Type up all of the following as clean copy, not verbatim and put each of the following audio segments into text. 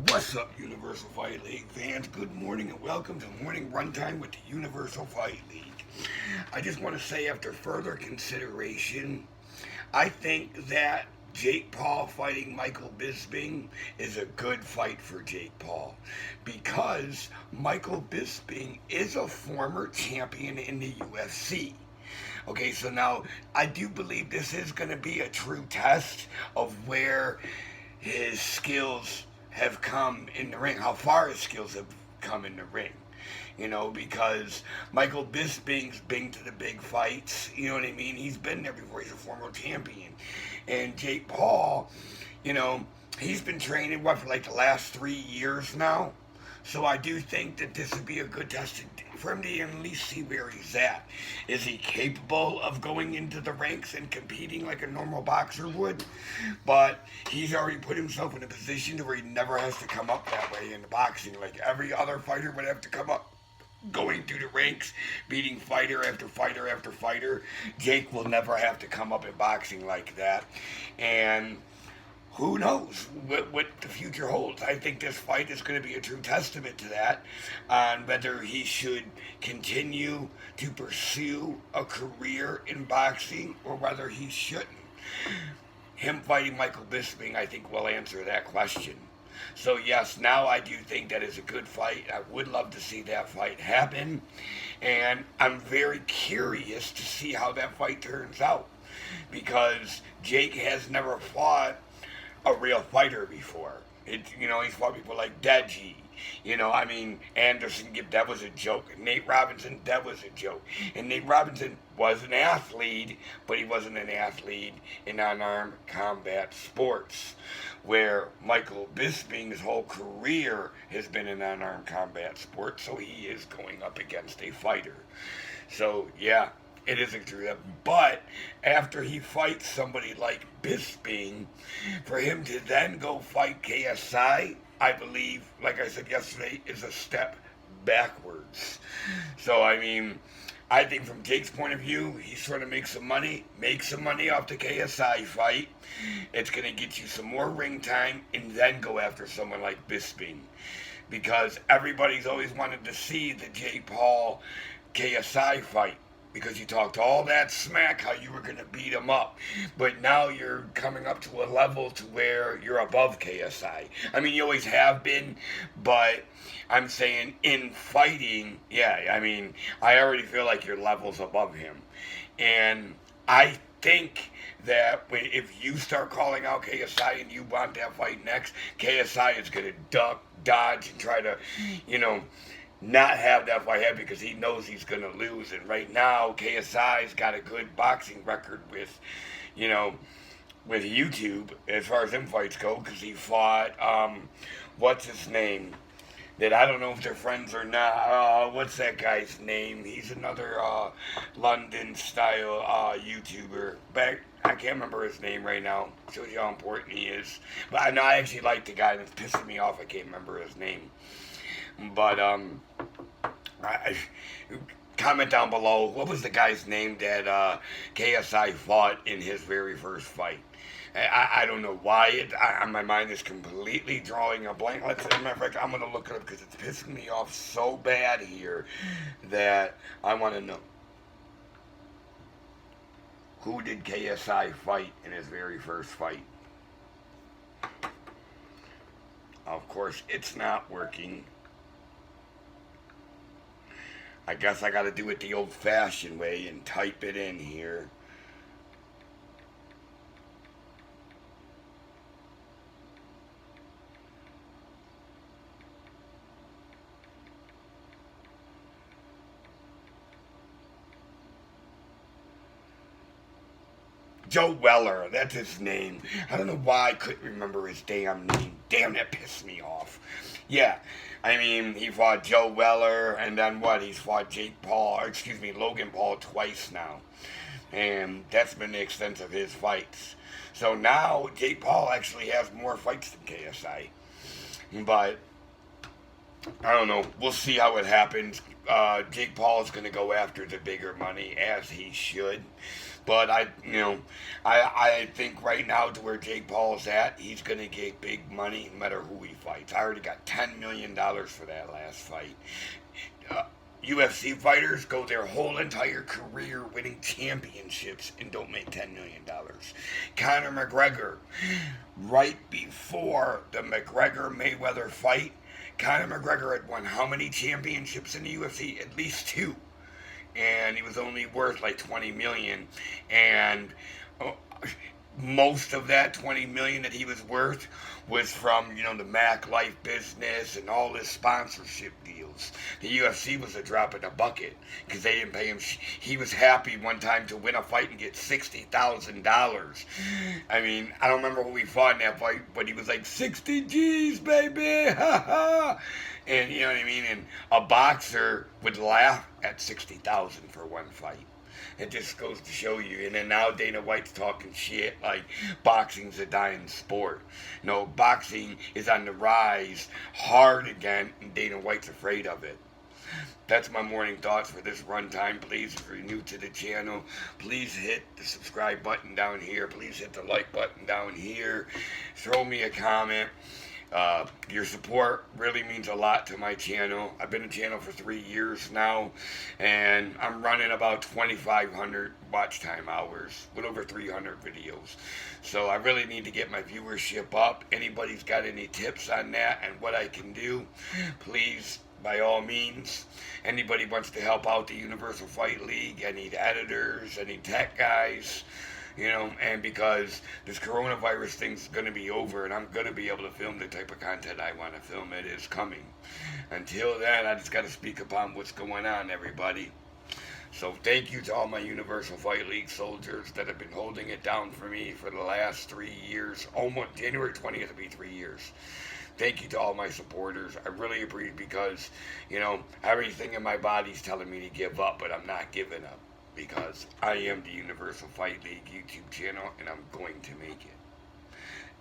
What's up, Universal Fight League fans? Good morning and welcome to Morning Runtime with the Universal Fight League. I just want to say, after further consideration, I think that Jake Paul fighting Michael Bisping is a good fight for Jake Paul because Michael Bisping is a former champion in the UFC. Okay, so now I do believe this is going to be a true test of where his skills have come in the ring, how far his skills have come in the ring. Because Michael Bisping's been to the big fights. You know what I mean? He's been there before. He's a former champion. And Jake Paul, you know, he's been training, for like the last 3 years now. So I do think that this would be a good test for him to at least see where he's at. Is he capable of going into the ranks and competing like a normal boxer would? But he's already put himself in a position where he never has to come up that way in boxing. Like every other fighter would have to come up going through the ranks, beating fighter after fighter after fighter. Jake will never have to come up in boxing like that. And who knows what the future holds. I think this fight is going to be a true testament to that, on whether he should continue to pursue a career in boxing or whether he shouldn't. Him fighting Michael Bisping, I think, will answer that question. So yes, now I do think that is a good fight. I would love to see that fight happen, and I'm very curious to see how that fight turns out because Jake has never fought a real fighter before. He's fought people like Deji. Anderson, that was a joke. Nate Robinson, that was a joke. And Nate Robinson was an athlete, but he wasn't an athlete in unarmed combat sports, where Michael Bisping's whole career has been in unarmed combat sports, so he is going up against a fighter. So, yeah, it isn't true. But after he fights somebody like Bisping, for him to then go fight KSI believe, like I said yesterday, is a step backwards. So, I think from Jake's point of view, he's trying to make some money off the KSI fight. It's going to get you some more ring time and then go after someone like Bisping. Because everybody's always wanted to see the Jake Paul KSI fight because you talked all that smack how you were going to beat him up, but now you're coming up to a level to where you're above KSI. You always have been, but I'm saying in fighting, I already feel like your level's above him, and I think that if you start calling out KSI and you want that fight next, KSI is going to duck, dodge, and try to, not have that fight happen because he knows he's going to lose. And right now, KSI's got a good boxing record with YouTube as far as them fights go because he fought, what's his name? That I don't know if they're friends or not. What's that guy's name? He's another London style YouTuber. But I can't remember his name right now. Shows you how important he is. But I actually like the guy that's pissing me off. I can't remember his name. But comment down below. What was the guy's name that KSI fought in his very first fight? I don't know why my mind is completely drawing a blank. As a matter of fact, I'm going to look it up because it's pissing me off so bad here that I want to know. Who did KSI fight in his very first fight? Of course, it's not working. I guess I gotta do it the old-fashioned way and type it in here. Joe Weller, that's his name. I don't know why I couldn't remember his damn name. Damn, that pissed me off. Yeah, he fought Joe Weller, and then what? He's fought Logan Paul twice now. And that's been the extent of his fights. So now, Jake Paul actually has more fights than KSI. But, I don't know. We'll see how it happens. Jake Paul is going to go after the bigger money, as he should. But I think right now to where Jake Paul's at, he's gonna get big money no matter who he fights. I already got $10 million for that last fight. Uh, UFC fighters go their whole entire career winning championships and don't make $10 million. Conor McGregor, right before the McGregor Mayweather fight, Conor McGregor had won how many championships in the UFC? At least two, and he was only worth like 20 million. And uh, most of that 20 million that he was worth was from the Mac Life business and all his sponsorship deals. The UFC was a drop in the bucket because they didn't pay him. He was happy one time to win a fight and get $60,000. I mean, I don't remember who we fought in that fight, but he was like 60 G's, baby, ha ha. And you know what I mean. And a boxer would laugh at 60,000 for one fight. It just goes to show you. And then now Dana White's talking shit like boxing's a dying sport. No, boxing is on the rise hard again, and Dana White's afraid of it. That's my morning thoughts for this runtime. Please, if you're new to the channel, please hit the subscribe button down here. Please hit the like button down here. Throw me a comment. Your support really means a lot to my channel. I've been a channel for 3 years now, and I'm running about 2,500 watch time hours with over 300 videos. So I really need to get my viewership up. Anybody's got any tips on that and what I can do, please, by all means. Anybody wants to help out the Universal Fight League, any editors, any tech guys, and because this coronavirus thing's going to be over and I'm going to be able to film the type of content I want to film, it is coming. Until then, I just got to speak upon what's going on, everybody. So thank you to all my Universal Fight League soldiers that have been holding it down for me for the last 3 years. Almost January 20th will be 3 years. Thank you to all my supporters. I really appreciate it because, everything in my body's telling me to give up, but I'm not giving up. Because I am the Universal Fight League YouTube channel, and I'm going to make it.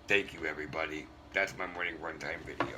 Thank you, everybody. That's my morning runtime video.